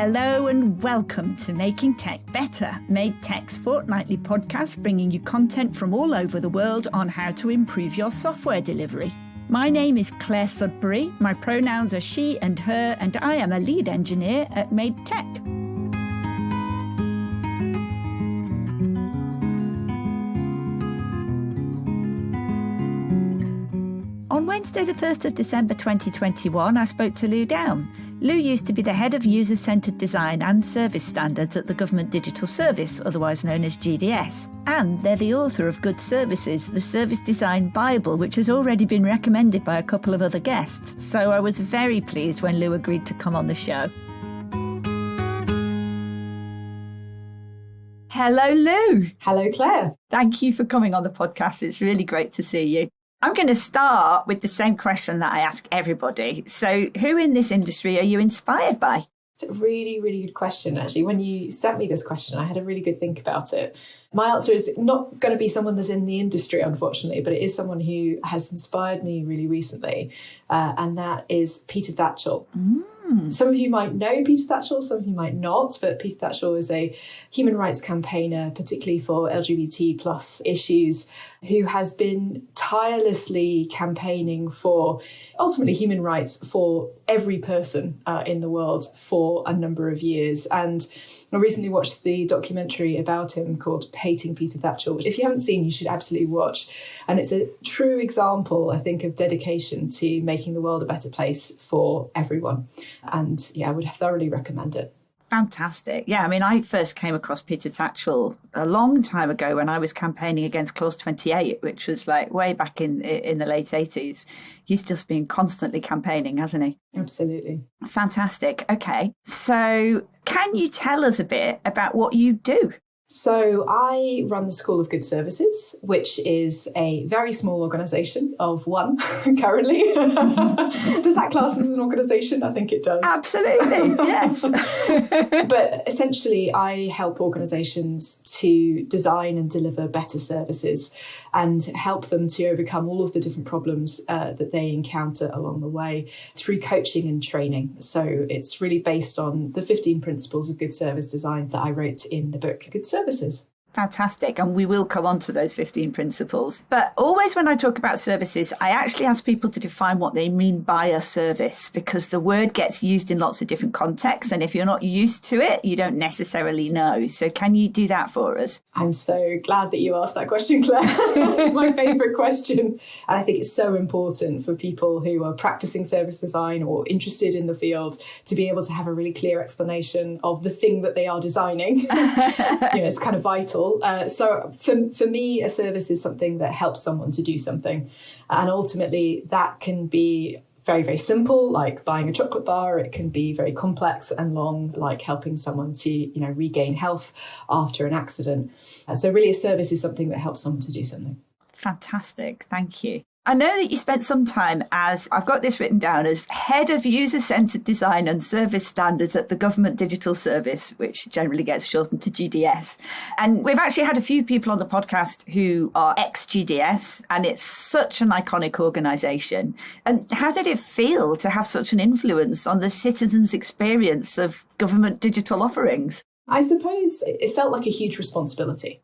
Hello and welcome to Making Tech Better, Made Tech's fortnightly podcast bringing you content from all over the world on how to improve your software delivery. My name is Clare Sudbery, my pronouns are she and her, and I am a lead engineer at Made Tech. On Wednesday the 1st of December 2021, I spoke to Lou Downe. Lou used to be the head of user-centred design and service standards at the Government Digital Service, otherwise known as GDS. And they're the author of Good Services, the Service Design Bible, which has already been recommended by a couple of other guests. So I was very pleased when Lou agreed to come on the show. Hello, Lou. Hello, Claire. Thank you for coming on the podcast. It's really great to see you. I'm going to start with the same question that I ask everybody. So who in this industry are you inspired by? It's a really, really good question, actually. When you sent me this question, I had a really good think about it. My answer is not going to be someone that's in the industry, unfortunately, but it is someone who has inspired me really recently, and that is Peter Tatchell. Some of you might know Peter Tatchell, some of you might not, but Peter Tatchell is a human rights campaigner, particularly for LGBT plus issues, who has been tirelessly campaigning for ultimately human rights for every person in the world for a number of years. And I recently watched the documentary about him called Hating Peter Tatchell, which if you haven't seen, you should absolutely watch. And it's a true example, I think, of dedication to making the world a better place for everyone. And yeah, I would thoroughly recommend it. Fantastic. Yeah, I mean, I first came across Peter Tatchell a long time ago when I was campaigning against Clause 28, which was like way back in the late 80s. He's just been constantly campaigning, hasn't he? Absolutely. Fantastic. Okay. So can you tell us a bit about what you do? So I run the School of Good Services, which is a very small organisation of one currently. Does that class as an organisation? I think it does. Absolutely, yes. But essentially, I help organisations to design and deliver better services and help them to overcome all of the different problems that they encounter along the way through coaching and training. So it's really based on the 15 principles of good service design that I wrote in the book Good Services. Fantastic. And we will come on to those 15 principles. But always when I talk about services, I actually ask people to define what they mean by a service, because the word gets used in lots of different contexts. And if you're not used to it, you don't necessarily know. So can you do that for us? I'm so glad that you asked that question, Claire. It's my favourite question. And I think it's so important for people who are practicing service design or interested in the field to be able to have a really clear explanation of the thing that they are designing. It's kind of vital. So for me, a service is something that helps someone to do something. And ultimately, that can be very, very simple, like buying a chocolate bar. It can be very complex and long, like helping someone to, regain health after an accident. So really, a service is something that helps someone to do something. Fantastic. Thank you. I know that you spent some time as, I've got this written down as head of user-centred design and service standards at the Government Digital Service, which generally gets shortened to GDS. And we've actually had a few people on the podcast who are ex-GDS, and it's such an iconic organisation. And how did it feel to have such an influence on the citizens' experience of government digital offerings? I suppose it felt like a huge responsibility,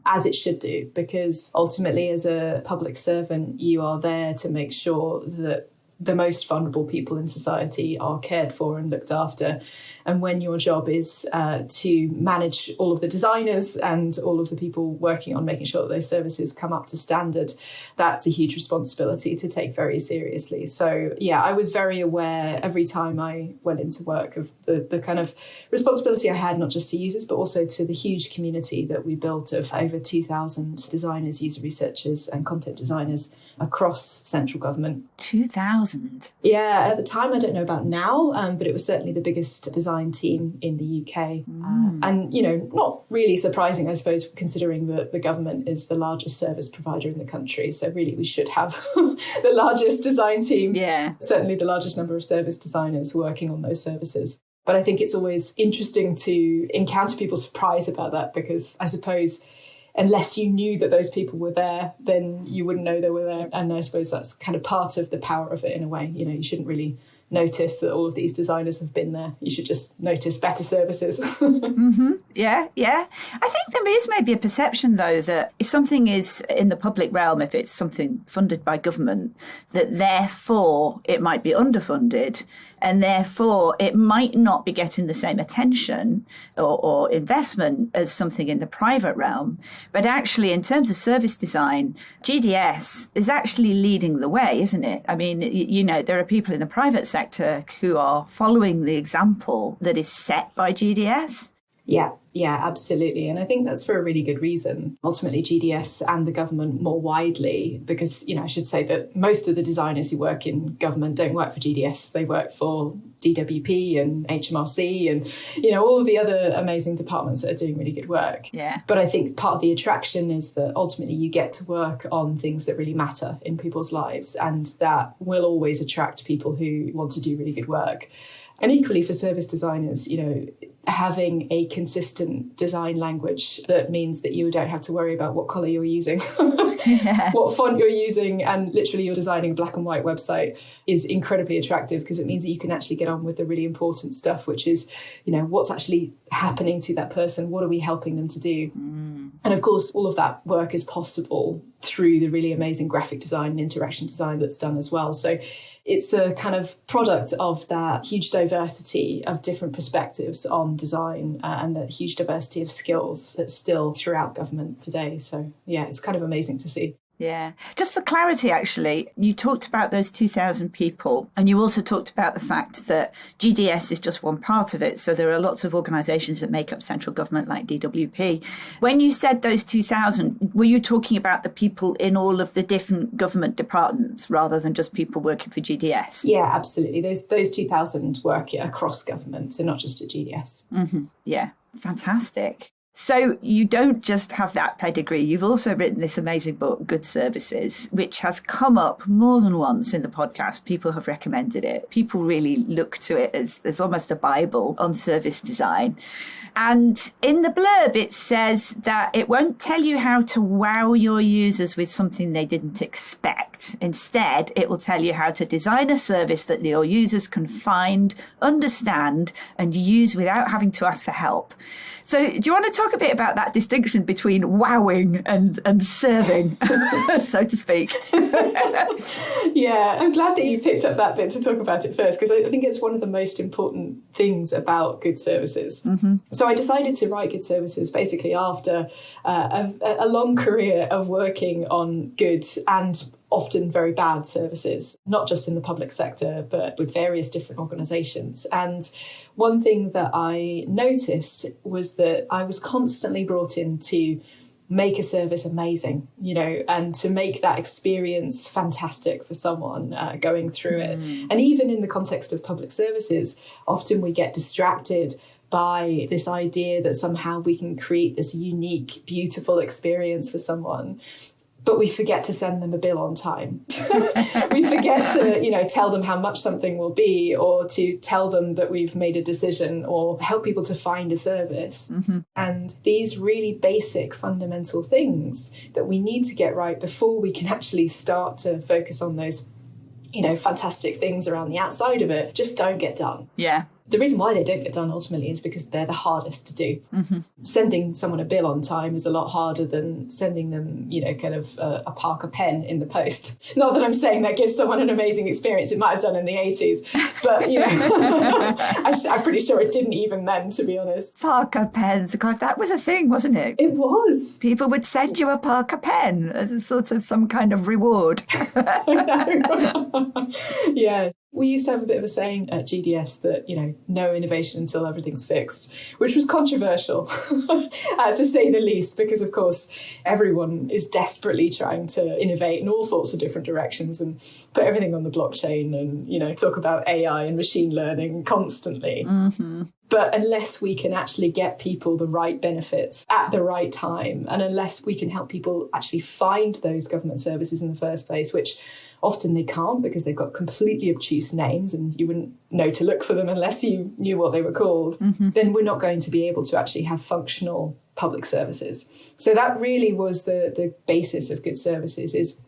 as it should do, because ultimately as a public servant, you are there to make sure that the most vulnerable people in society are cared for and looked after. And when your job is to manage all of the designers and all of the people working on making sure that those services come up to standard, that's a huge responsibility to take very seriously. So, yeah, I was very aware every time I went into work of the kind of responsibility I had, not just to users, but also to the huge community that we built of over 2,000 designers, user researchers and content designers across central government. 2,000? Yeah, at the time, I don't know about now, but it was certainly the biggest design team in the UK. And, not really surprising, I suppose, considering that the government is the largest service provider in the country. So really, we should have the largest design team. Yeah. Certainly the largest number of service designers working on those services. But I think it's always interesting to encounter people's surprise about that, because I suppose unless you knew that those people were there, then you wouldn't know they were there. And I suppose that's kind of part of the power of it in a way. You shouldn't really notice that all of these designers have been there. You should just notice better services. Yeah. I think there is maybe a perception, though, that if something is in the public realm, if it's something funded by government, that therefore it might be underfunded and therefore it might not be getting the same attention or investment as something in the private realm. But actually, in terms of service design, GDS is actually leading the way, isn't it? I mean, there are people in the private sector who are following the example that is set by GDS. Yeah, absolutely. And I think that's for a really good reason. Ultimately, GDS and the government more widely, because, I should say that most of the designers who work in government don't work for GDS. They work for DWP and HMRC and, all of the other amazing departments that are doing really good work. Yeah. But I think part of the attraction is that ultimately you get to work on things that really matter in people's lives. And that will always attract people who want to do really good work. And equally for service designers, having a consistent design language that means that you don't have to worry about what colour you're using, what font you're using, and literally you're designing a black and white website is incredibly attractive because it means that you can actually get on with the really important stuff, which is, what's actually happening to that person? What are we helping them to do? And of course, all of that work is possible through the really amazing graphic design and interaction design that's done as well. So it's a kind of product of that huge diversity of different perspectives on design and that huge diversity of skills that's still throughout government today. So yeah, it's kind of amazing to see. Yeah. Just for clarity, actually, you talked about those 2,000 people, and you also talked about the fact that GDS is just one part of it. So there are lots of organisations that make up central government like DWP. When you said those 2,000, were you talking about the people in all of the different government departments rather than just people working for GDS? Yeah, absolutely. Those 2,000 work across government, so not just at GDS. Mm-hmm. Yeah. Fantastic. So you don't just have that pedigree, you've also written this amazing book, Good Services, which has come up more than once in the podcast. People have recommended it. People really look to it as almost a Bible on service design. And in the blurb, it says that it won't tell you how to wow your users with something they didn't expect. Instead, it will tell you how to design a service that your users can find, understand, and use without having to ask for help. So do you want to talk a bit about that distinction between wowing and serving, so to speak? Yeah, I'm glad that you picked up that bit to talk about it first, because I think it's one of the most important things about good services. Mm-hmm. So I decided to write Good Services basically after a long career of working on good and often very bad services, not just in the public sector, but with various different organisations. And one thing that I noticed was that I was constantly brought in to make a service amazing, and to make that experience fantastic for someone going through it. And even in the context of public services, often we get distracted by this idea that somehow we can create this unique, beautiful experience for someone. But we forget to send them a bill on time. We forget to, tell them how much something will be, or to tell them that we've made a decision, or help people to find a service. Mm-hmm. And these really basic fundamental things that we need to get right before we can actually start to focus on those, fantastic things around the outside of it, just don't get done. Yeah. The reason why they don't get done ultimately is because they're the hardest to do. Mm-hmm. Sending someone a bill on time is a lot harder than sending them, a Parker pen in the post. Not that I'm saying that gives someone an amazing experience. It might have done in the 80s, but, I'm pretty sure it didn't even then, to be honest. Parker pens. God, that was a thing, wasn't it? It was. People would send you a Parker pen as a sort of some kind of reward. Yeah. We used to have a bit of a saying at GDS that, no innovation until everything's fixed, which was controversial, to say the least, because, of course, everyone is desperately trying to innovate in all sorts of different directions and put everything on the blockchain and, talk about AI and machine learning constantly. Mm-hmm. But unless we can actually get people the right benefits at the right time, and unless we can help people actually find those government services in the first place, which often they can't because they've got completely obtuse names and you wouldn't know to look for them unless you knew what they were called, then we're not going to be able to actually have functional public services. So that really was the basis of Good Services, is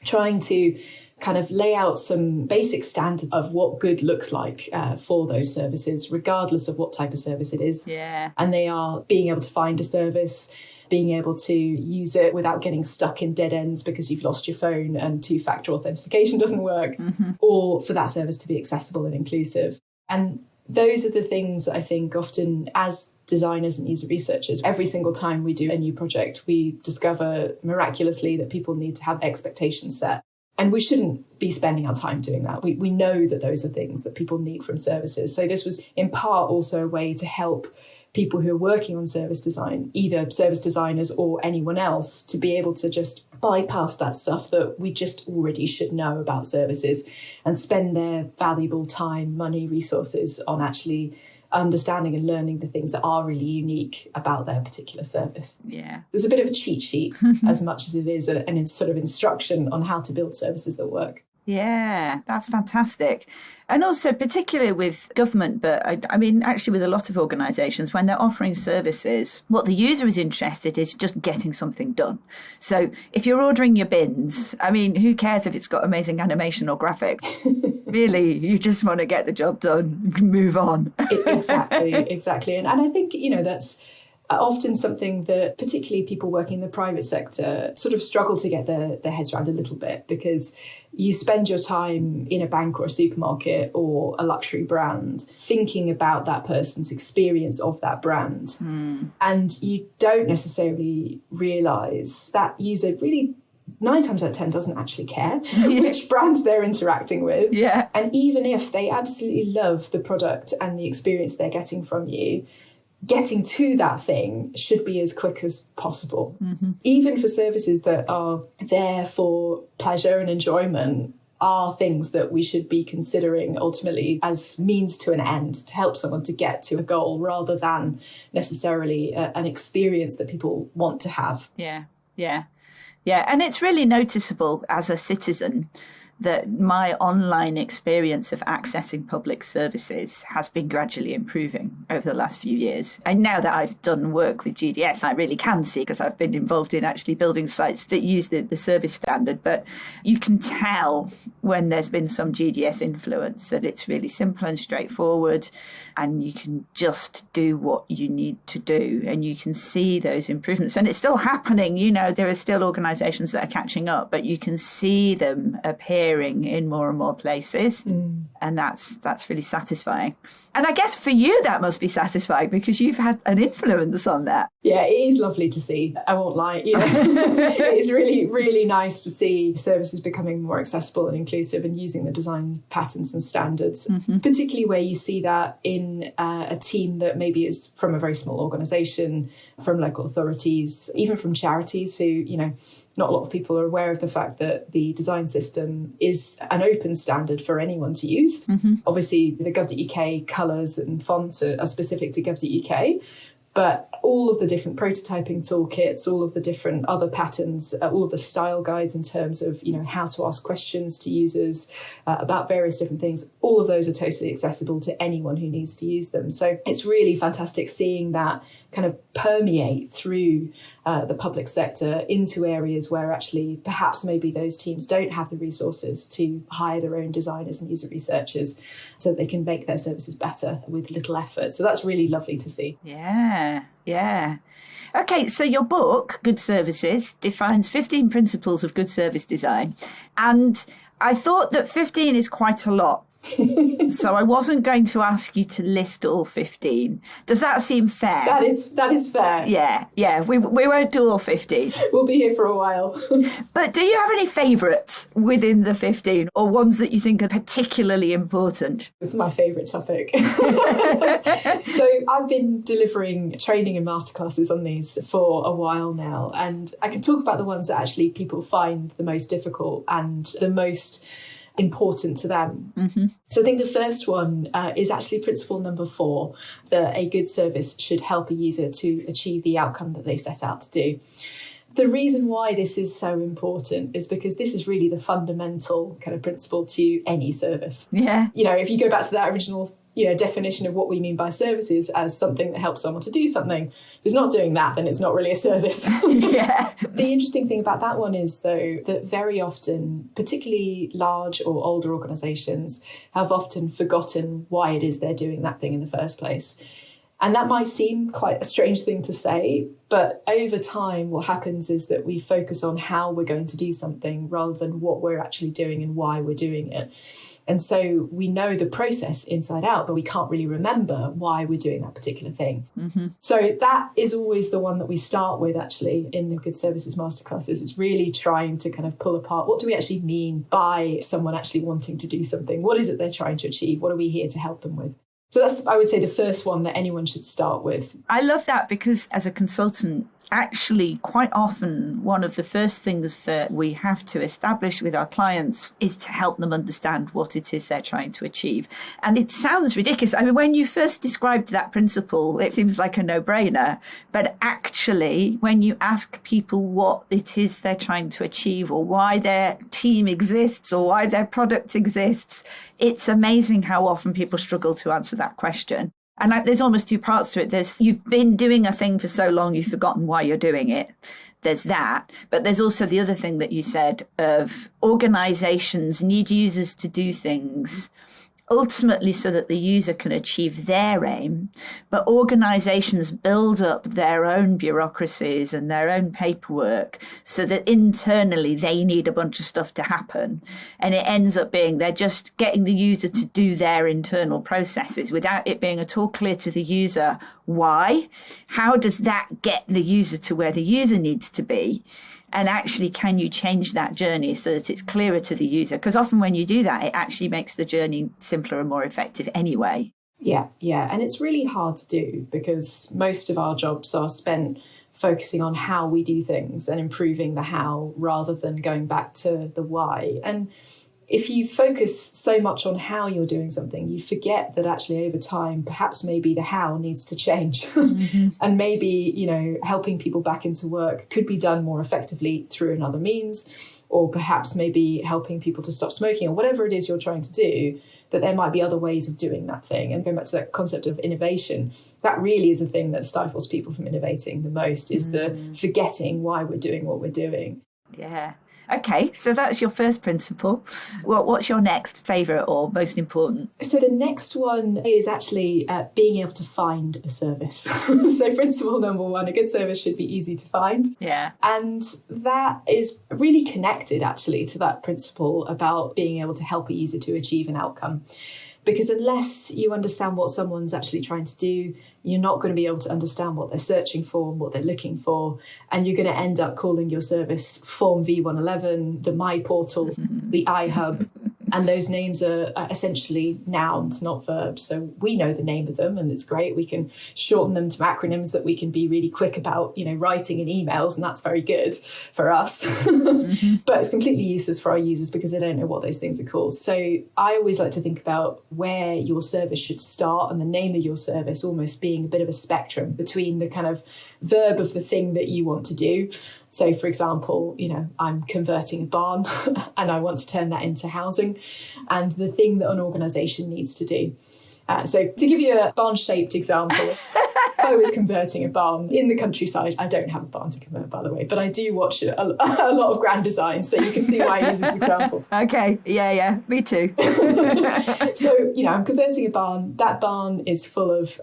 trying to kind of lay out some basic standards of what good looks like for those services, regardless of what type of service it is. Yeah. And they are being able to find a service, being able to use it without getting stuck in dead ends because you've lost your phone and two-factor authentication doesn't work, or for that service to be accessible and inclusive. And those are the things that I think often as designers and user researchers, every single time we do a new project, we discover miraculously that people need to have expectations set. And we shouldn't be spending our time doing that. We know that those are things that people need from services. So this was in part also a way to help people who are working on service design, either service designers or anyone else, to be able to just bypass that stuff that we just already should know about services and spend their valuable time, money, resources on actually understanding and learning the things that are really unique about their particular service. Yeah. There's a bit of a cheat sheet as much as it is an sort of instruction on how to build services that work. Yeah, that's fantastic. And also particularly with government, but I mean, actually with a lot of organisations, when they're offering services, what the user is interested in is just getting something done. So if you're ordering your bins, I mean, who cares if it's got amazing animation or graphics? Really, you just want to get the job done, move on. Exactly. And I think, that's often something that particularly people working in the private sector sort of struggle to get their heads around a little bit, because you spend your time in a bank or a supermarket or a luxury brand thinking about that person's experience of that brand. And you don't necessarily realise that user really 9 times out of 10 doesn't actually care which brand they're interacting with. Yeah. And even if they absolutely love the product and the experience they're getting from you, getting to that thing should be as quick as possible. Even for services that are there for pleasure and enjoyment, are things that we should be considering ultimately as means to an end to help someone to get to a goal rather than necessarily an experience that people want to have. Yeah. And it's really noticeable as a citizen that my online experience of accessing public services has been gradually improving over the last few years. And now that I've done work with GDS, I really can see, because I've been involved in actually building sites that use the service standard. But you can tell when there's been some GDS influence that it's really simple and straightforward, and you can just do what you need to do, and you can see those improvements. And it's still happening. There are still organisations that are catching up, but you can see them appear in more and more places, and that's really satisfying. And I guess for you that must be satisfying because you've had an influence on that. Yeah, it is lovely to see. I won't lie. It's really, really nice to see services becoming more accessible and inclusive and using the design patterns and standards, particularly where you see that in a team that maybe is from a very small organisation, from local authorities, even from charities who, not a lot of people are aware of the fact that the design system is an open standard for anyone to use. Obviously, the gov.uk colours and fonts are specific to gov.uk, but all of the different prototyping toolkits, all of the different other patterns, all of the style guides in terms of, how to ask questions to users about various different things, all of those are totally accessible to anyone who needs to use them. So it's really fantastic seeing that kind of permeate through the public sector into areas where actually perhaps maybe those teams don't have the resources to hire their own designers and user researchers so that they can make their services better with little effort. So that's really lovely to see. Yeah. Okay, so your book, Good Services, defines 15 principles of good service design. And I thought that 15 is quite a lot. So I wasn't going to ask you to list all 15. Does that seem fair? That is fair. Yeah. We won't do all 15. We'll be here for a while. But do you have any favourites within the 15 or ones that you think are particularly important? It's my favourite topic. So I've been delivering training and masterclasses on these for a while now, and I can talk about the ones that actually people find the most difficult and the most important to them. So I think the first one is actually principle number 4, that a good service should help a user to achieve the outcome that they set out to do. The reason why this is so important is because this is really the fundamental kind of principle to any service. Yeah. If you go back to that original definition of what we mean by services as something that helps someone to do something. If it's not doing that, then it's not really a service. Yeah. The interesting thing about that one is, though, that very often, particularly large or older organisations, have often forgotten why it is they're doing that thing in the first place. And that might seem quite a strange thing to say, but over time, what happens is that we focus on how we're going to do something rather than what we're actually doing and why we're doing it. And so we know the process inside out, but we can't really remember why we're doing that particular thing. Mm-hmm. So that is always the one that we start with, actually, in the Good Services Masterclasses. It's really trying to kind of pull apart, what do we actually mean by someone actually wanting to do something? What is it they're trying to achieve? What are we here to help them with? So that's, I would say, the first one that anyone should start with. I love that, because as a consultant, actually, quite often, one of the first things that we have to establish with our clients is to help them understand what it is they're trying to achieve. And it sounds ridiculous. I mean, when you first described that principle, it seems like a no-brainer. But actually, when you ask people what it is they're trying to achieve, or why their team exists, or why their product exists, it's amazing how often people struggle to answer that question. And there's almost two parts to it. You've been doing a thing for so long, you've forgotten why you're doing it. There's that. But there's also the other thing that you said of organizations need users to do things ultimately so that the user can achieve their aim. But organizations build up their own bureaucracies and their own paperwork so that internally they need a bunch of stuff to happen. And it ends up being they're just getting the user to do their internal processes without it being at all clear to the user why. How does that get the user to where the user needs to be? And actually, can you change that journey so that it's clearer to the user? Because often when you do that, it actually makes the journey simpler and more effective anyway. Yeah. And it's really hard to do, because most of our jobs are spent focusing on how we do things and improving the how rather than going back to the why. And if you focus so much on how you're doing something, you forget that actually over time, perhaps maybe the how needs to change. Mm-hmm. And maybe, helping people back into work could be done more effectively through another means, or perhaps maybe helping people to stop smoking, or whatever it is you're trying to do, that there might be other ways of doing that thing. And going back to that concept of innovation, that really is a thing that stifles people from innovating the most, is the forgetting why we're doing what we're doing. Yeah. Okay, so that's your first principle. Well, what's your next favourite or most important? So the next one is actually being able to find a service. So principle number one, a good service should be easy to find. Yeah. And that is really connected actually to that principle about being able to help a user to achieve an outcome. Because unless you understand what someone's actually trying to do, you're not going to be able to understand what they're searching for and what they're looking for. And you're going to end up calling your service Form V111, the My Portal, the iHub. And those names are essentially nouns, not verbs. So we know the name of them and it's great. We can shorten them to acronyms that we can be really quick about, writing in emails. And that's very good for us. But it's completely useless for our users because they don't know what those things are called. So I always like to think about where your service should start and the name of your service almost being a bit of a spectrum between the kind of verb of the thing that you want to do. So, for example, I'm converting a barn and I want to turn that into housing, and the thing that an organisation needs to do. So to give you a barn-shaped example, if I was converting a barn in the countryside, I don't have a barn to convert, by the way, but I do watch a lot of Grand Design, so you can see why I use this example. Okay, yeah, me too. So, I'm converting a barn. That barn is full of,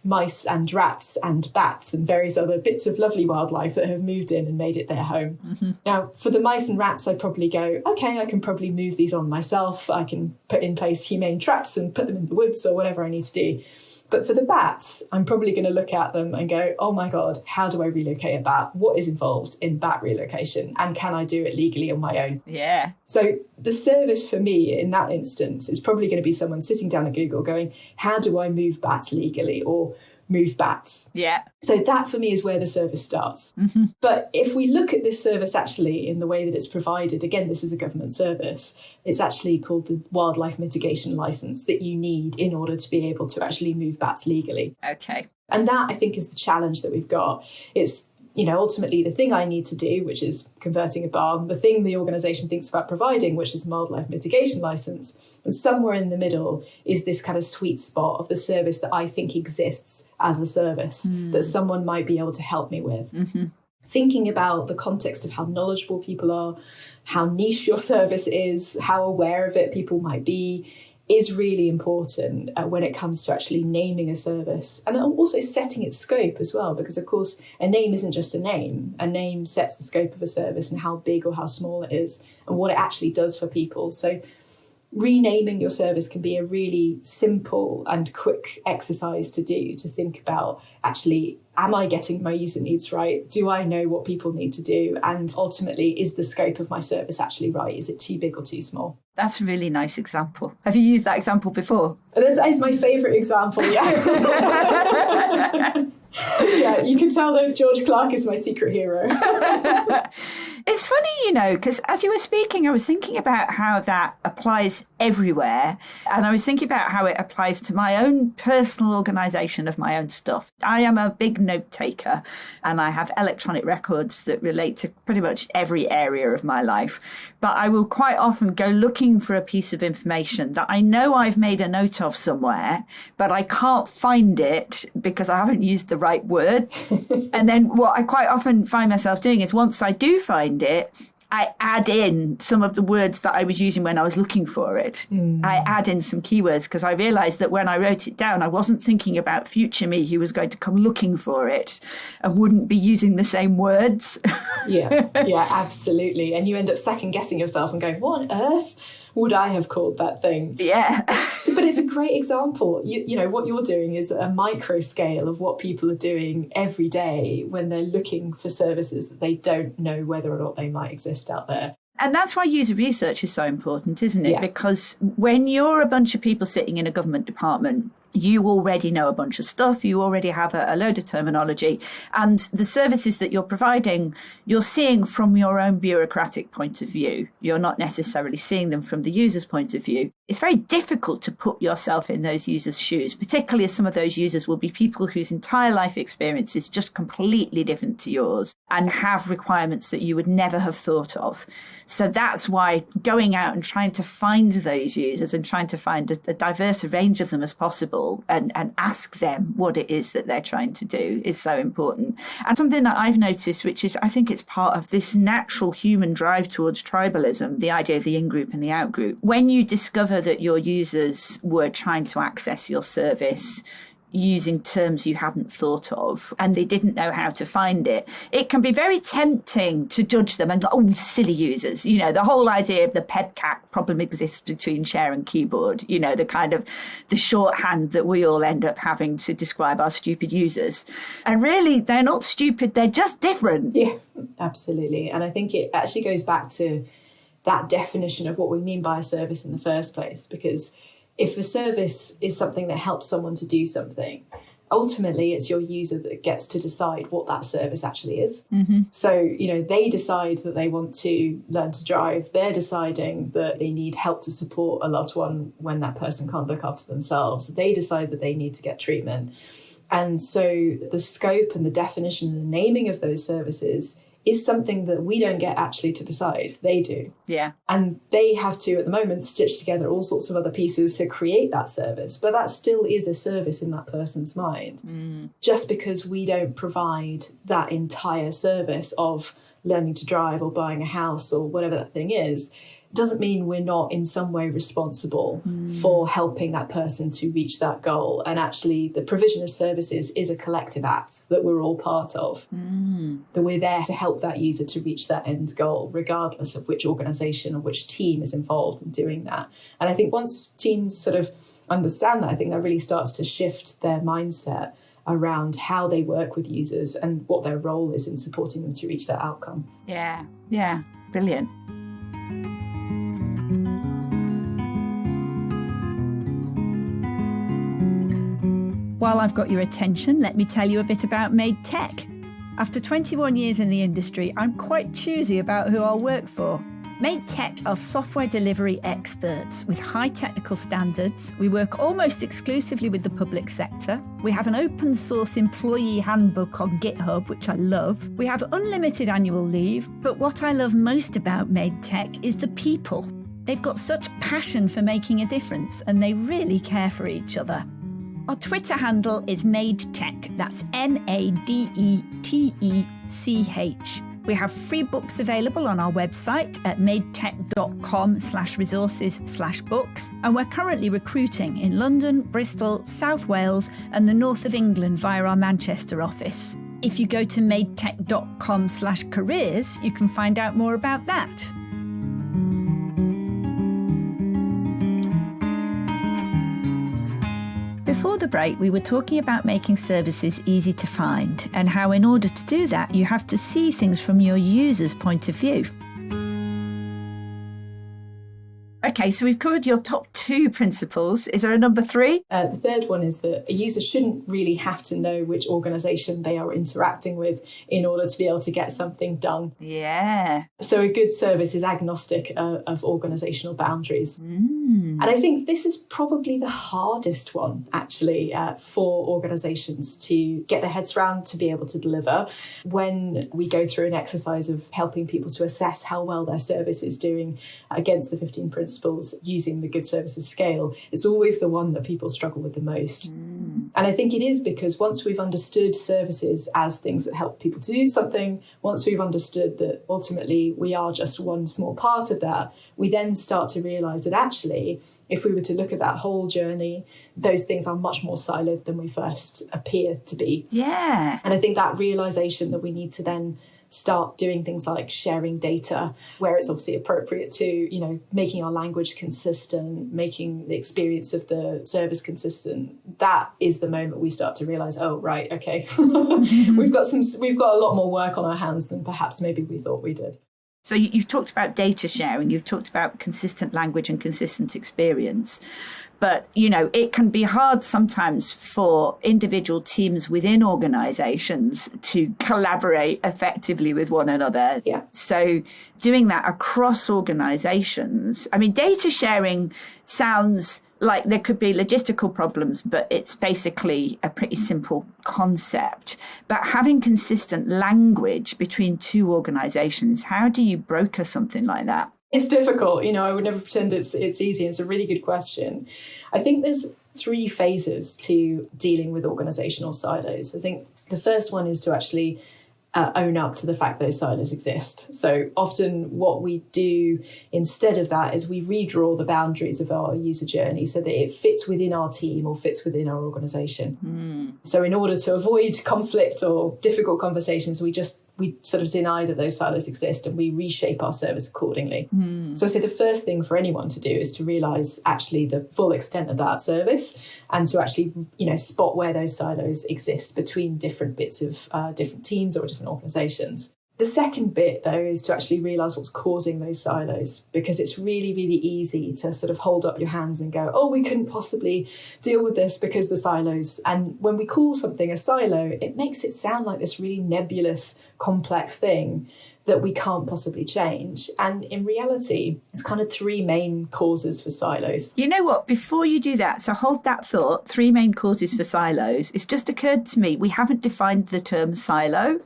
mice and rats and bats and various other bits of lovely wildlife that have moved in and made it their home. Mm-hmm. Now, for the mice and rats, I probably go, okay, I can probably move these on myself. I can put in place humane traps and put them in the woods or whatever I need to do. But for the bats, I'm probably going to look at them and go, oh my God, how do I relocate a bat? What is involved in bat relocation? And can I do it legally on my own? Yeah. So the service for me in that instance is probably going to be someone sitting down at Google going, how do I move bats legally or move bats? Yeah. So that for me is where the service starts. Mm-hmm. But if we look at this service actually in the way that it's provided, again, this is a government service, it's actually called the wildlife mitigation license that you need in order to be able to actually move bats legally. Okay. And that I think is the challenge that we've got. It's ultimately the thing I need to do, which is converting a barn, the thing the organisation thinks about providing, which is a wildlife mitigation licence. And somewhere in the middle is this kind of sweet spot of the service that I think exists as a service that someone might be able to help me with. Mm-hmm. Thinking about the context of how knowledgeable people are, how niche your service is, how aware of it people might be, is really important when it comes to actually naming a service and also setting its scope as well, because of course a name isn't just a name. A name sets the scope of a service and how big or how small it is and what it actually does for people. So renaming your service can be a really simple and quick exercise to do, to think about, actually, am I getting my user needs right? Do I know what people need to do? And ultimately, is the scope of my service actually right? Is it too big or too small? That's a really nice example. Have you used that example before? That is my favourite example, yeah. Yeah, you can tell that George Clark is my secret hero. It's funny, because as you were speaking, I was thinking about how that applies everywhere. And I was thinking about how it applies to my own personal organisation of my own stuff. I am a big note taker and I have electronic records that relate to pretty much every area of my life. But I will quite often go looking for a piece of information that I know I've made a note of somewhere, but I can't find it because I haven't used the right words. And then what I quite often find myself doing is once I do find it, I add in some of the words that I was using when I was looking for it. I add in some keywords because I realised that when I wrote it down, I wasn't thinking about future me who was going to come looking for it and wouldn't be using the same words. Yeah, absolutely. And you end up second guessing yourself and going, what on earth would I have called that thing? Yeah. But it's a great example. You know, what you're doing is a micro scale of what people are doing every day when they're looking for services that they don't know whether or not they might exist out there. And that's why user research is so important, isn't it? Yeah. Because when you're a bunch of people sitting in a government department, you already know a bunch of stuff. You already have a load of terminology. And the services that you're providing, you're seeing from your own bureaucratic point of view. You're not necessarily seeing them from the user's point of view. It's very difficult to put yourself in those users' shoes, particularly as some of those users will be people whose entire life experience is just completely different to yours and have requirements that you would never have thought of. So that's why going out and trying to find those users and trying to find a diverse range of them as possible and ask them what it is that they're trying to do is so important. And something that I've noticed, which is, I think it's part of this natural human drive towards tribalism, the idea of the in-group and the out-group. When you discover that your users were trying to access your service using terms you hadn't thought of and they didn't know how to find it, it can be very tempting to judge them and go, oh, silly users. You know, the whole idea of the PEDCAC problem exists between share and keyboard, you know, the kind of the shorthand that we all end up having to describe our stupid users. And really, they're not stupid, they're just different. Yeah, absolutely. And I think it actually goes back to that definition of what we mean by a service in the first place, because if a service is something that helps someone to do something, ultimately it's your user that gets to decide what that service actually is. Mm-hmm. So, you know, they decide that they want to learn to drive. They're deciding that they need help to support a loved one when that person can't look after themselves. They decide that they need to get treatment. And so the scope and the definition and the naming of those services is something that we don't get actually to decide. They do. Yeah. And they have to, at the moment, stitch together all sorts of other pieces to create that service. But that still is a service in that person's mind. Just because we don't provide that entire service of learning to drive or buying a house or whatever that thing is, doesn't mean we're not in some way responsible for helping that person to reach that goal. And actually, the provision of services is a collective act that we're all part of. That we're there to help that user to reach that end goal, regardless of which organisation or which team is involved in doing that. And I think once teams sort of understand that, I think that really starts to shift their mindset around how they work with users and what their role is in supporting them to reach that outcome. Yeah, brilliant. While I've got your attention, let me tell you a bit about Made Tech. After 21 years in the industry, I'm quite choosy about who I'll work for. Made Tech are software delivery experts with high technical standards. We work almost exclusively with the public sector. We have an open source employee handbook on GitHub, which I love. We have unlimited annual leave. But what I love most about Made Tech is the people. They've got such passion for making a difference and they really care for each other. Our Twitter handle is Made Tech. That's MADETECH. We have free books available on our website at madetech.com/resources/books. And we're currently recruiting in London, Bristol, South Wales and the north of England via our Manchester office. If you go to madetech.com/careers, you can find out more about that. Before the break, we were talking about making services easy to find and how in order to do that, you have to see things from your user's point of view. Okay, so we've covered your top 2 principles. Is there a number 3? The third one is that a user shouldn't really have to know which organisation they are interacting with in order to be able to get something done. Yeah. So a good service is agnostic of organisational boundaries. And I think this is probably the hardest one, actually, for organisations to get their heads around, to be able to deliver. When we go through an exercise of helping people to assess how well their service is doing against the 15 principles using the good services scale, it's always the one that people struggle with the most. And I think it is because once we've understood services as things that help people to do something, once we've understood that ultimately we are just one small part of that, we then start to realise that actually, if we were to look at that whole journey, those things are much more siloed than we first appear to be. Yeah. And I think that realisation that we need to then start doing things like sharing data where it's obviously appropriate to, making our language consistent, making the experience of the service consistent. That is the moment we start to realise, oh, right, okay, we've got a lot more work on our hands than perhaps maybe we thought we did. So you've talked about data sharing, you've talked about consistent language and consistent experience. But, it can be hard sometimes for individual teams within organisations to collaborate effectively with one another. Yeah. So doing that across organisations, data sharing sounds like there could be logistical problems, but it's basically a pretty simple concept. But having consistent language between 2 organisations, how do you broker something like that? It's difficult. I would never pretend it's easy. It's a really good question. I think there's 3 phases to dealing with organisational silos. I think the first one is to actually own up to the fact those silos exist. So often what we do instead of that is we redraw the boundaries of our user journey so that it fits within our team or fits within our organisation. So in order to avoid conflict or difficult conversations, we sort of deny that those silos exist and we reshape our service accordingly. So I say the first thing for anyone to do is to realise actually the full extent of that service and to actually, spot where those silos exist between different bits of different teams or different organisations. The second bit, though, is to actually realise what's causing those silos, because it's really, really easy to sort of hold up your hands and go, oh, we couldn't possibly deal with this because the silos. And when we call something a silo, it makes it sound like this really nebulous, complex thing that we can't possibly change. And in reality, there's kind of 3 main causes for silos. You know what? Before you do that, so hold that thought, 3 main causes for silos. It's just occurred to me, we haven't defined the term silo.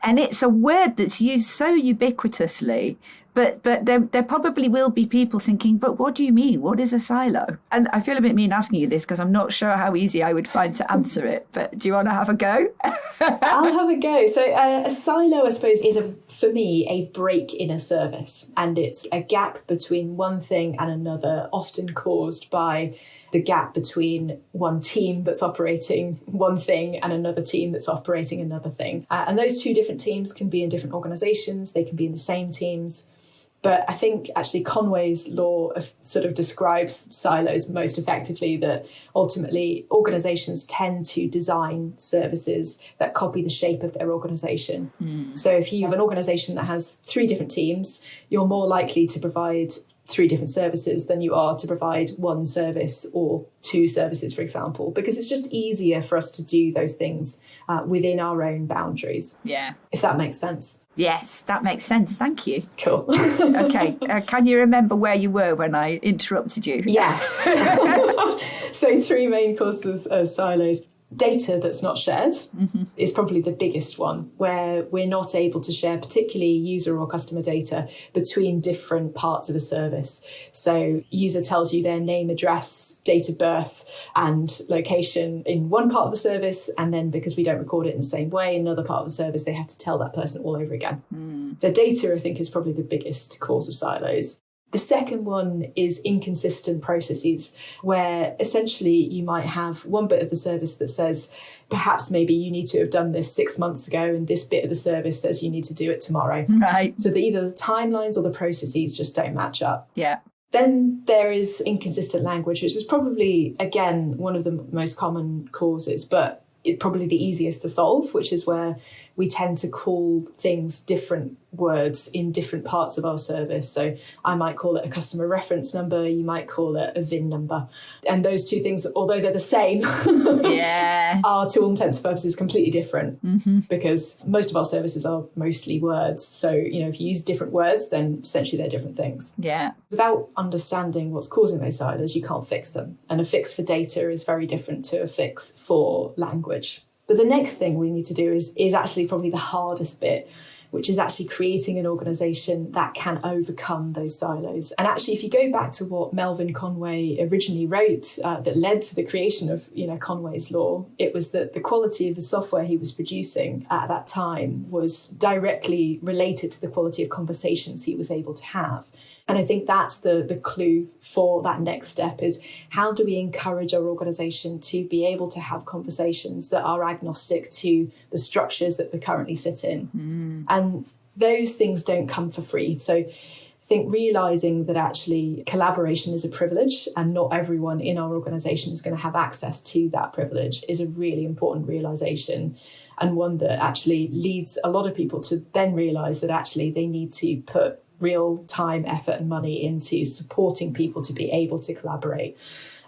And it's a word that's used so ubiquitously. But there probably will be people thinking, but what do you mean? What is a silo? And I feel a bit mean asking you this because I'm not sure how easy I would find to answer it. But do you want to have a go? I'll have a go. So a silo, I suppose, is, for me, a break in a service. And it's a gap between one thing and another, often caused by the gap between one team that's operating one thing and another team that's operating another thing. And those 2 different teams can be in different organisations. They can be in the same teams. But I think actually Conway's law sort of describes silos most effectively, that ultimately organisations tend to design services that copy the shape of their organisation. So if you have an organisation that has 3 different teams, you're more likely to provide 3 different services than you are to provide 1 service or 2 services, for example, because it's just easier for us to do those things within our own boundaries. Yeah. If that makes sense. Yes, that makes sense. Thank you. Cool. Okay. Can you remember where you were when I interrupted you? Yes. So 3 main causes of silos. Data that's not shared is probably the biggest one, where we're not able to share particularly user or customer data between different parts of a service. So user tells you their name, address, date of birth and location in one part of the service, and then because we don't record it in the same way in another part of the service, they have to tell that person all over again. So data, I think, is probably the biggest cause of silos. The second one is inconsistent processes, where essentially you might have one bit of the service that says, perhaps maybe you need to have done this 6 months ago, and this bit of the service says you need to do it tomorrow. Right. So that either the timelines or the processes just don't match up. Yeah. Then there is inconsistent language, which is probably, again, one of the most common causes, but it's probably the easiest to solve, which is where we tend to call things different words in different parts of our service. So I might call it a customer reference number, you might call it a VIN number. And those two things, although they're the same, are to all intents and purposes completely different, because most of our services are mostly words. So, if you use different words, then essentially they're different things. Yeah. Without understanding what's causing those silos, you can't fix them. And a fix for data is very different to a fix for language. But the next thing we need to do is actually probably the hardest bit, which is actually creating an organisation that can overcome those silos. And actually, if you go back to what Melvin Conway originally wrote that led to the creation of Conway's Law, it was that the quality of the software he was producing at that time was directly related to the quality of conversations he was able to have. And I think that's the clue for that next step, is how do we encourage our organisation to be able to have conversations that are agnostic to the structures that we currently sit in. And those things don't come for free. So I think realising that actually collaboration is a privilege and not everyone in our organisation is going to have access to that privilege is a really important realisation, and one that actually leads a lot of people to then realise that actually they need to put real time, effort and money into supporting people to be able to collaborate.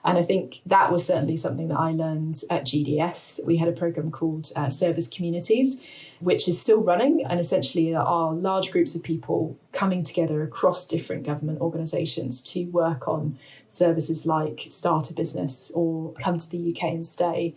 And I think that was certainly something that I learned at GDS. We had a program called Service Communities, which is still running, and essentially are large groups of people coming together across different government organisations to work on services like Start a Business or Come to the UK and Stay.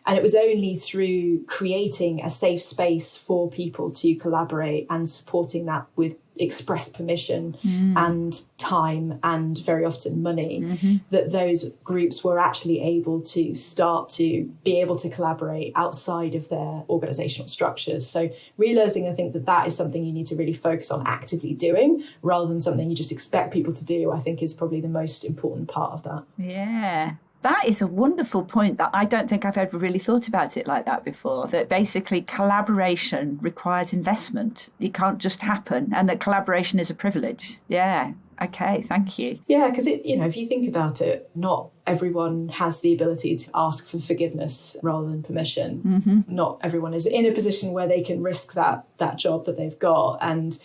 And it was only through creating a safe space for people to collaborate and supporting that with express permission and time and very often money that those groups were actually able to start to be able to collaborate outside of their organisational structures. So realising, I think, that is something you need to really focus on actively doing rather than something you just expect people to do, I think is probably the most important part of that. Yeah. That is a wonderful point that I don't think I've ever really thought about it like that before, that basically collaboration requires investment. It can't just happen, and that collaboration is a privilege. Yeah. Okay, thank you. Yeah, because if you think about it, not everyone has the ability to ask for forgiveness rather than permission. Not everyone is in a position where they can risk that job that they've got. And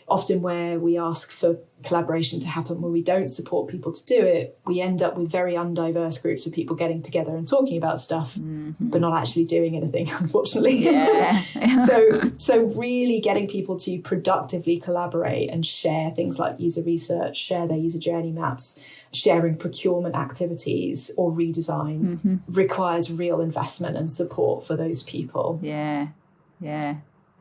often where we ask for collaboration to happen, where we don't support people to do it, we end up with very undiverse groups of people getting together and talking about stuff, but not actually doing anything, unfortunately. Yeah. So really getting people to productively collaborate and share things like user research, share their user journey maps, sharing procurement activities or redesign requires real investment and support for those people. Yeah.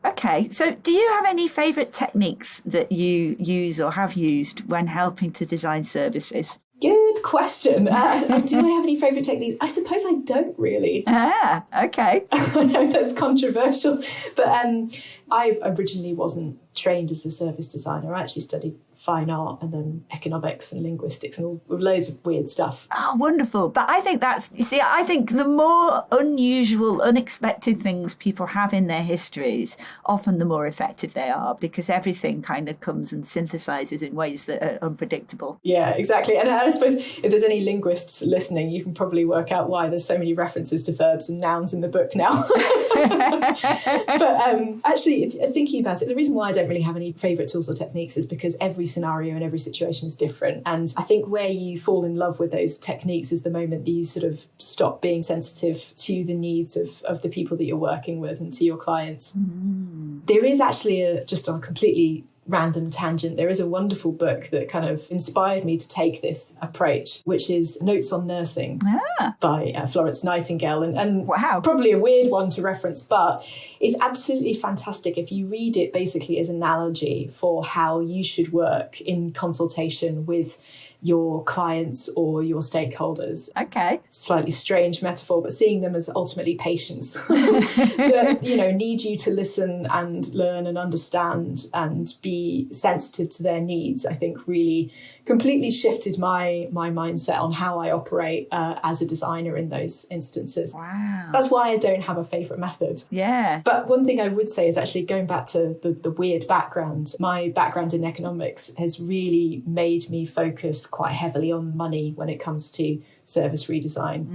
Okay, so do you have any favourite techniques that you use or have used when helping to design services? Good question. Do I have any favourite techniques? I suppose I don't really. Ah, okay. I know that's controversial, but I originally wasn't trained as a service designer. I actually studied fine art and then economics and linguistics and all loads of weird stuff. Oh, wonderful. But I think I think the more unusual, unexpected things people have in their histories, often the more effective they are, because everything kind of comes and synthesizes in ways that are unpredictable. Yeah, exactly. And I suppose if there's any linguists listening, you can probably work out why there's so many references to verbs and nouns in the book now. But actually, thinking about it, the reason why I don't really have any favourite tools or techniques is because every scenario and every situation is different. And I think where you fall in love with those techniques is the moment that you sort of stop being sensitive to the needs of the people that you're working with and to your clients. There is actually, just on a completely random tangent, there is a wonderful book that kind of inspired me to take this approach, which is Notes on Nursing by Florence Nightingale. And wow, probably a weird one to reference, but it's absolutely fantastic if you read it basically as an analogy for how you should work in consultation with your clients or your stakeholders. Okay. Slightly strange metaphor, but seeing them as ultimately patients that, need you to listen and learn and understand and be sensitive to their needs, I think really completely shifted my mindset on how I operate as a designer in those instances. Wow. That's why I don't have a favourite method. Yeah. But one thing I would say is actually going back to the weird background, my background in economics has really made me focus quite heavily on money when it comes to service redesign.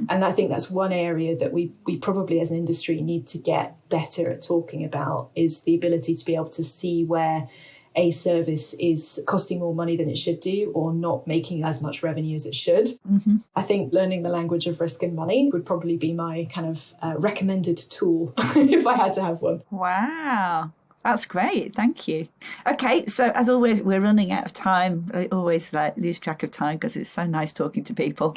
And I think that's one area that we probably as an industry need to get better at talking about, is the ability to be able to see where a service is costing more money than it should do or not making as much revenue as it should. I think learning the language of risk and money would probably be my kind of recommended tool if I had to have one. Wow. That's great. Thank you. Okay. So as always, we're running out of time. I always lose track of time because it's so nice talking to people.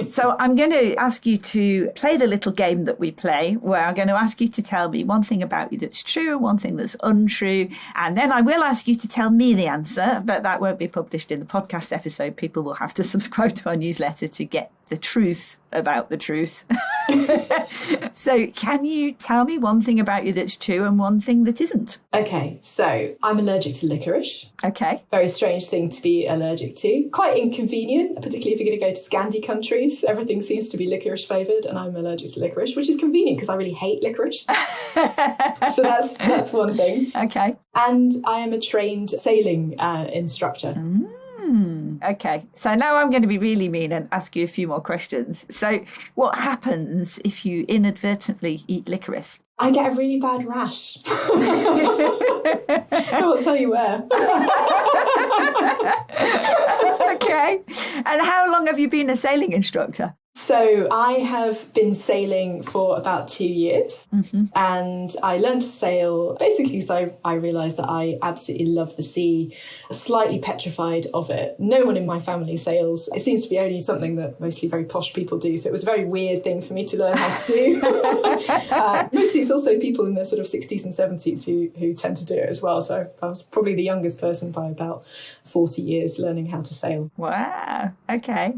So I'm going to ask you to play the little game that we play, where I'm going to ask you to tell me one thing about you that's true, one thing that's untrue. And then I will ask you to tell me the answer, but that won't be published in the podcast episode. People will have to subscribe to our newsletter to get the truth about the truth. So can you tell me one thing about you that's true and one thing that isn't? Okay, so I'm allergic to licorice. Okay. Very strange thing to be allergic to. Quite inconvenient, particularly if you're going to go to Scandi countries. Everything seems to be licorice flavoured, and I'm allergic to licorice, which is convenient because I really hate licorice. So that's one thing. Okay. And I am a trained sailing instructor. Okay, so now I'm going to be really mean and ask you a few more questions. So what happens if you inadvertently eat licorice? I get a really bad rash. I won't tell you where. Okay, and how long have you been a sailing instructor? So I have been sailing for about 2 years, and I learned to sail basically because I realised that I absolutely love the sea, slightly petrified of it. No one in my family sails. It seems to be only something that mostly very posh people do, so it was a very weird thing for me to learn how to do. Mostly it's also people in their sort of 60s and 70s who tend to do it as well, so I was probably the youngest person by about 40 years learning how to sail. Wow, okay.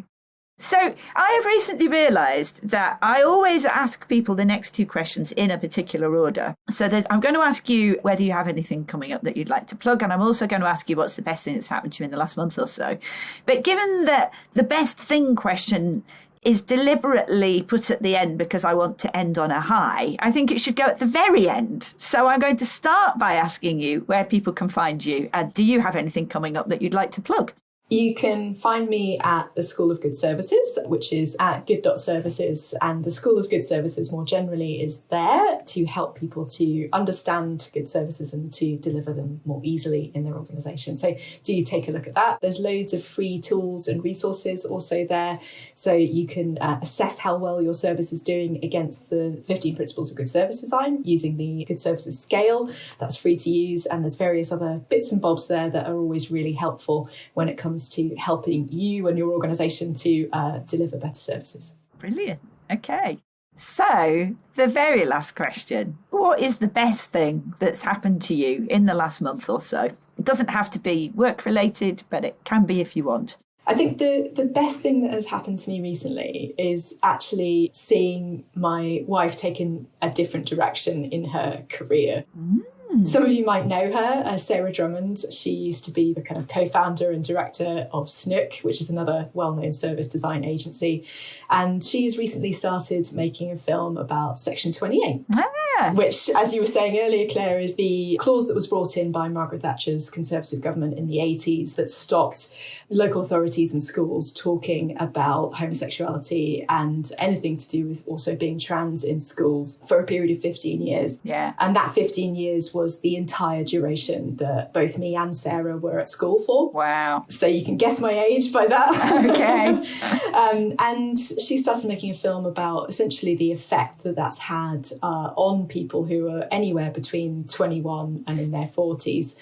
So I have recently realised that I always ask people the next two questions in a particular order. So I'm going to ask you whether you have anything coming up that you'd like to plug, and I'm also going to ask you what's the best thing that's happened to you in the last month or so. But given that the best thing question is deliberately put at the end because I want to end on a high, I think it should go at the very end. So I'm going to start by asking you where people can find you. Do you have anything coming up that you'd like to plug? You can find me at the School of Good Services, which is at good.services. And the School of Good Services more generally is there to help people to understand good services and to deliver them more easily in their organisation. So do take a look at that. There's loads of free tools and resources also there. So you can assess how well your service is doing against the 15 Principles of Good Service Design using the Good Services Scale. That's free to use. And there's various other bits and bobs there that are always really helpful when it comes to helping you and your organisation to deliver better services. Brilliant. Okay. So the very last question, what is the best thing that's happened to you in the last month or so? It doesn't have to be work related, but it can be if you want. I think the best thing that has happened to me recently is actually seeing my wife taking a different direction in her career. Some of you might know her as Sarah Drummond. She used to be the kind of co-founder and director of Snook, which is another well-known service design agency. And she's recently started making a film about Section 28. Yeah. Which, as you were saying earlier, Claire, is the clause that was brought in by Margaret Thatcher's Conservative government in the 80s that stopped local authorities and schools talking about homosexuality and anything to do with also being trans in schools for a period of 15 years. Yeah. And that 15 years was the entire duration that both me and Sarah were at school for. Wow. So you can guess my age by that. Okay. And she started making a film about essentially the effect that that's had on people who are anywhere between 21 and in their 40s.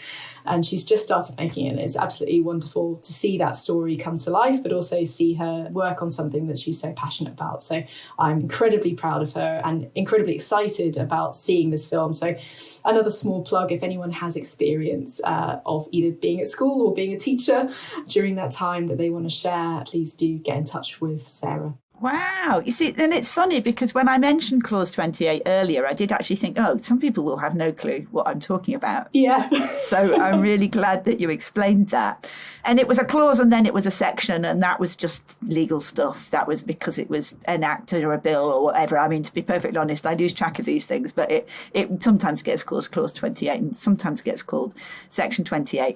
And she's just started making it, and it's absolutely wonderful to see that story come to life, but also see her work on something that she's so passionate about. So I'm incredibly proud of her and incredibly excited about seeing this film. So another small plug, if anyone has experience of either being at school or being a teacher during that time that they want to share, please do get in touch with Sarah. Wow. You see, then it's funny because when I mentioned Clause 28 earlier, I did actually think, oh, some people will have no clue what I'm talking about. Yeah. So I'm really glad that you explained that. And it was a clause and then it was a section, and that was just legal stuff. That was because it was an act or a bill or whatever. I mean, to be perfectly honest, I lose track of these things, but it sometimes gets called Clause 28 and sometimes gets called Section 28.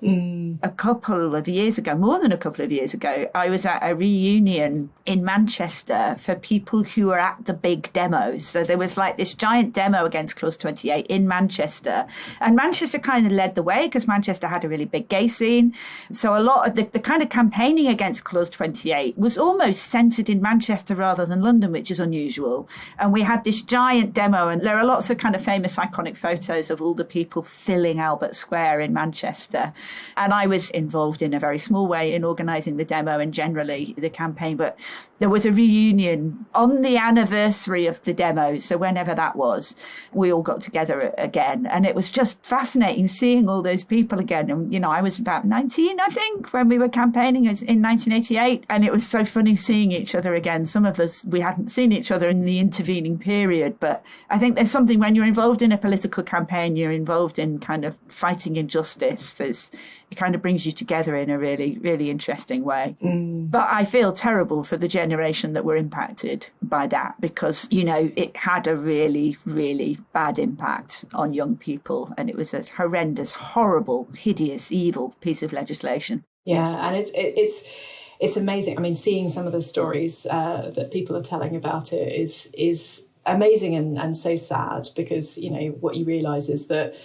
A couple of years ago, more than a couple of years ago, I was at a reunion in Manchester for people who were at the big demos. So there was like this giant demo against Clause 28 in Manchester. And Manchester kind of led the way because Manchester had a really big gay scene. So a lot of the kind of campaigning against Clause 28 was almost centred in Manchester rather than London, which is unusual. And we had this giant demo, and there are lots of kind of famous iconic photos of all the people filling Albert Square in Manchester. And I was involved in a very small way in organising the demo and generally the campaign. But there was a reunion on the anniversary of the demo. So whenever that was, we all got together again. And it was just fascinating seeing all those people again. And, you know, I was about 19, I think, when we were campaigning in 1988. And it was so funny seeing each other again. Some of us, we hadn't seen each other in the intervening period. But I think there's something when you're involved in a political campaign, you're involved in kind of fighting injustice. It kind of brings you together in a really, really interesting way. But I feel terrible for the generation that were impacted by that because, you know, it had a really, really bad impact on young people. And it was a horrendous, horrible, hideous, evil piece of legislation. Yeah, and it's amazing. I mean, seeing some of the stories that people are telling about it is amazing and so sad because, you know, what you realise is that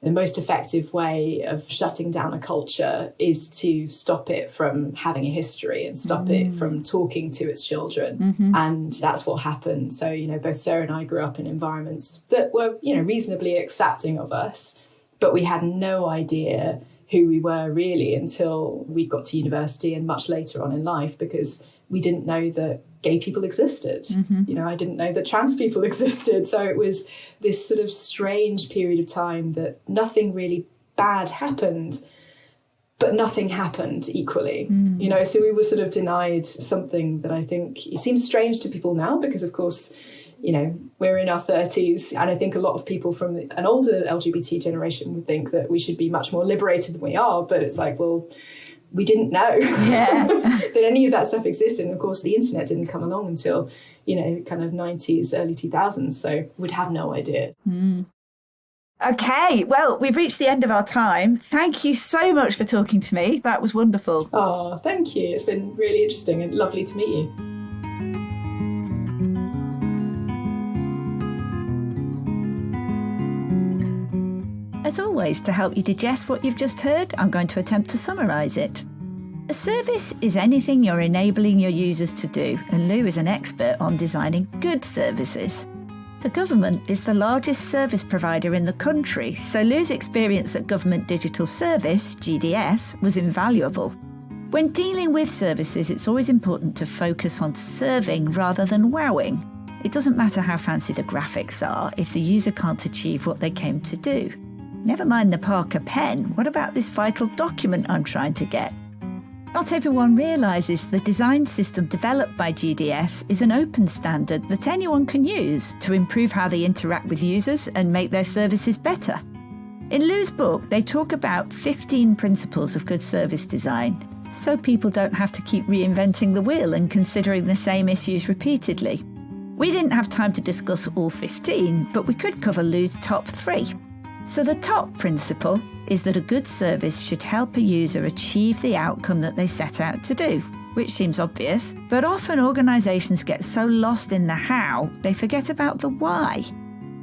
the most effective way of shutting down a culture is to stop it from having a history and stop it from talking to its children. And that's what happened. So, you know, both Sarah and I grew up in environments that were, you know, reasonably accepting of us, but we had no idea who we were really until we got to university and much later on in life because we didn't know that gay people existed. You know, I didn't know that trans people existed. So it was this sort of strange period of time that nothing really bad happened, but nothing happened equally. You know, so we were sort of denied something that I think it seems strange to people now because, of course, you know, we're in our 30s. And I think a lot of people from an older LGBT generation would think that we should be much more liberated than we are. But it's like, well, we didn't know that any of that stuff existed. And of course, the internet didn't come along until, you know, kind of 90s, early 2000s. So we'd have no idea. Okay, well, we've reached the end of our time. Thank you so much for talking to me. That was wonderful. Oh, thank you. It's been really interesting and lovely to meet you. As always, to help you digest what you've just heard, I'm going to attempt to summarise it. A service is anything you're enabling your users to do, and Lou is an expert on designing good services. The government is the largest service provider in the country, so Lou's experience at Government Digital Service, GDS, was invaluable. When dealing with services, it's always important to focus on serving rather than wowing. It doesn't matter how fancy the graphics are if the user can't achieve what they came to do. Never mind the Parker pen, what about this vital document I'm trying to get? Not everyone realises the design system developed by GDS is an open standard that anyone can use to improve how they interact with users and make their services better. In Lou's book, they talk about 15 principles of good service design, so people don't have to keep reinventing the wheel and considering the same issues repeatedly. We didn't have time to discuss all 15, but we could cover Lou's top 3. So the top principle is that a good service should help a user achieve the outcome that they set out to do, which seems obvious, but often organisations get so lost in the how, they forget about the why.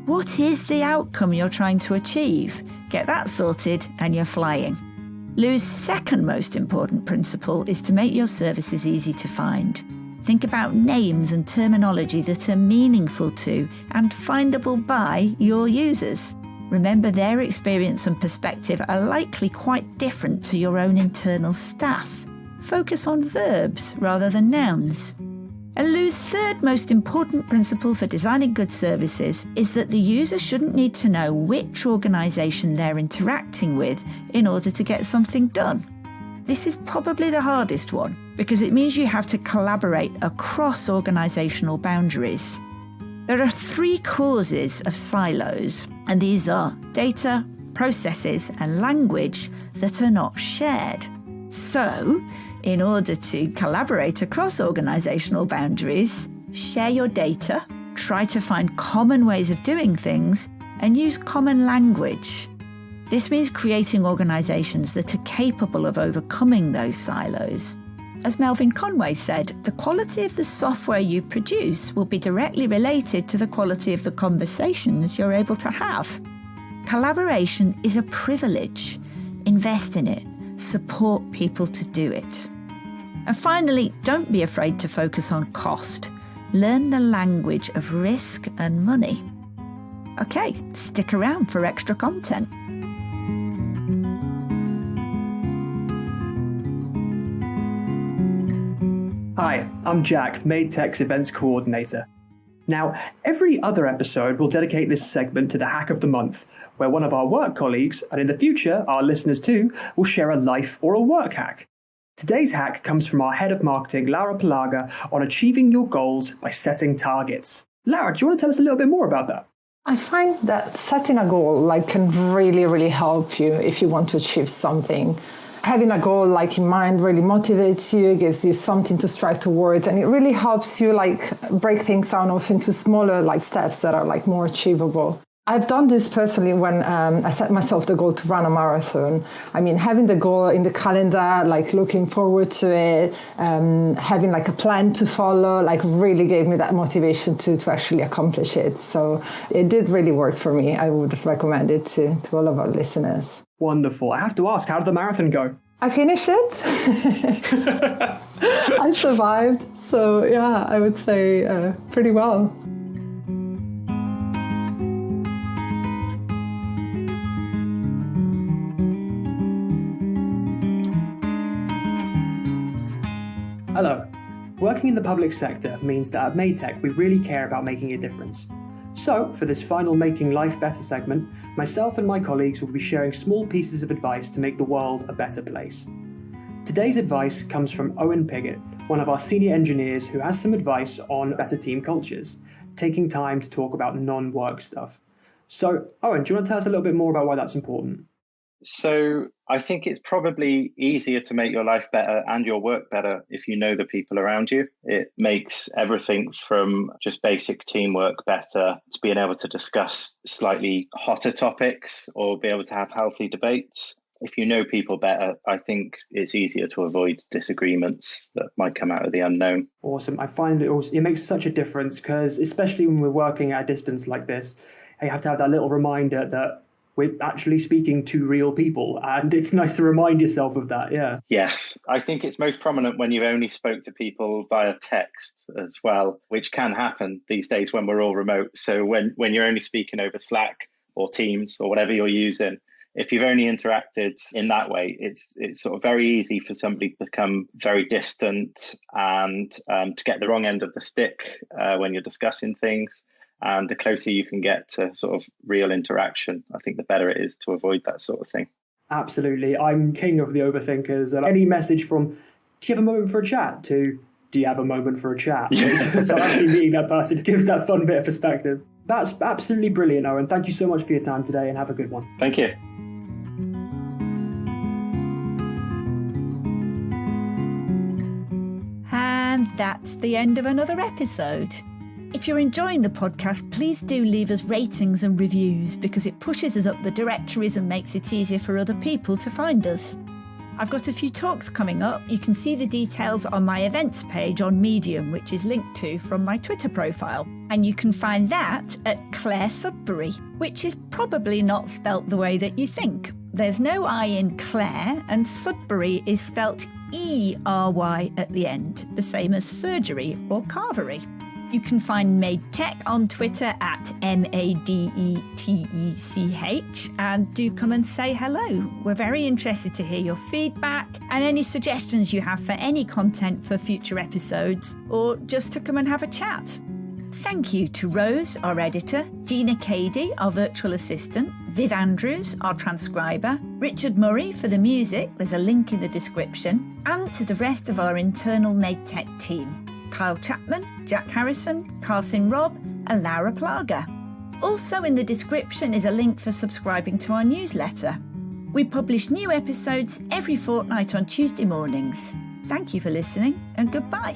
What is the outcome you're trying to achieve? Get that sorted and you're flying. Lou's second most important principle is to make your services easy to find. Think about names and terminology that are meaningful to and findable by your users. Remember, their experience and perspective are likely quite different to your own internal staff. Focus on verbs rather than nouns. And Lou's third most important principle for designing good services is that the user shouldn't need to know which organisation they're interacting with in order to get something done. This is probably the hardest one because it means you have to collaborate across organisational boundaries. There are 3 causes of silos, and these are data, processes, and language that are not shared. So, in order to collaborate across organisational boundaries, share your data, try to find common ways of doing things, and use common language. This means creating organisations that are capable of overcoming those silos. As Melvin Conway said, the quality of the software you produce will be directly related to the quality of the conversations you're able to have. Collaboration is a privilege. Invest in it. Support people to do it. And finally, don't be afraid to focus on cost. Learn the language of risk and money. Okay, stick around for extra content. Hi, I'm Jack, MadeTech's Events Coordinator. Now, every other episode will dedicate this segment to the Hack of the Month, where one of our work colleagues, and in the future, our listeners too, will share a life or a work hack. Today's hack comes from our Head of Marketing, Laura Palaga, on achieving your goals by setting targets. Laura, do you want to tell us a little bit more about that? I find that setting a goal can really help you if you want to achieve something. Having a goal in mind really motivates you, gives you something to strive towards, and it really helps you break things down also into smaller steps that are more achievable. I've done this personally when I set myself the goal to run a marathon. I mean, having the goal in the calendar, looking forward to it, having a plan to follow, really gave me that motivation to actually accomplish it. So it did really work for me. I would recommend it to all of our listeners. Wonderful. I have to ask, how did the marathon go? I finished it. I survived. So yeah, I would say pretty well. Hello. Working in the public sector means that at MadeTech we really care about making a difference. So, for this final Making Life Better segment, myself and my colleagues will be sharing small pieces of advice to make the world a better place. Today's advice comes from Owen Piggott, one of our senior engineers who has some advice on better team cultures, taking time to talk about non-work stuff. So, Owen, do you want to tell us a little bit more about why that's important? So I think it's probably easier to make your life better and your work better if you know the people around you. It makes everything from just basic teamwork better to being able to discuss slightly hotter topics or be able to have healthy debates. If you know people better, I think it's easier to avoid disagreements that might come out of the unknown. Awesome. I find it makes such a difference because especially when we're working at a distance like this, you have to have that little reminder that we're actually speaking to real people. And it's nice to remind yourself of that, yeah. Yes, I think it's most prominent when you only spoke to people via text as well, which can happen these days when we're all remote. So when you're only speaking over Slack or Teams or whatever you're using, if you've only interacted in that way, it's sort of very easy for somebody to become very distant and to get the wrong end of the stick when you're discussing things. And the closer you can get to sort of real interaction, I think the better it is to avoid that sort of thing. Absolutely. I'm king of the overthinkers. Any message from, do you have a moment for a chat, to, do you have a moment for a chat? So actually meeting that person gives that fun bit of perspective. That's absolutely brilliant, Owen. Thank you so much for your time today and have a good one. Thank you. And that's the end of another episode. If you're enjoying the podcast, please do leave us ratings and reviews because it pushes us up the directories and makes it easier for other people to find us. I've got a few talks coming up. You can see the details on my events page on Medium, which is linked to from my Twitter profile. And you can find that at Clare Sudbery, which is probably not spelt the way that you think. There's no I in Clare, and Sudbery is spelt E-R-Y at the end, the same as surgery or carvery. You can find Made Tech on Twitter at MADETECH, and do come and say hello. We're very interested to hear your feedback and any suggestions you have for any content for future episodes, or just to come and have a chat. Thank you to Rose, our editor, Gina Cady, our virtual assistant, Viv Andrews, our transcriber, Richard Murray for the music, there's a link in the description, and to the rest of our internal Made Tech team. Kyle Chapman, Jack Harrison, Carson Robb and Laura Plaga. Also in the description is a link for subscribing to our newsletter. We publish new episodes every fortnight on Tuesday mornings. Thank you for listening and goodbye.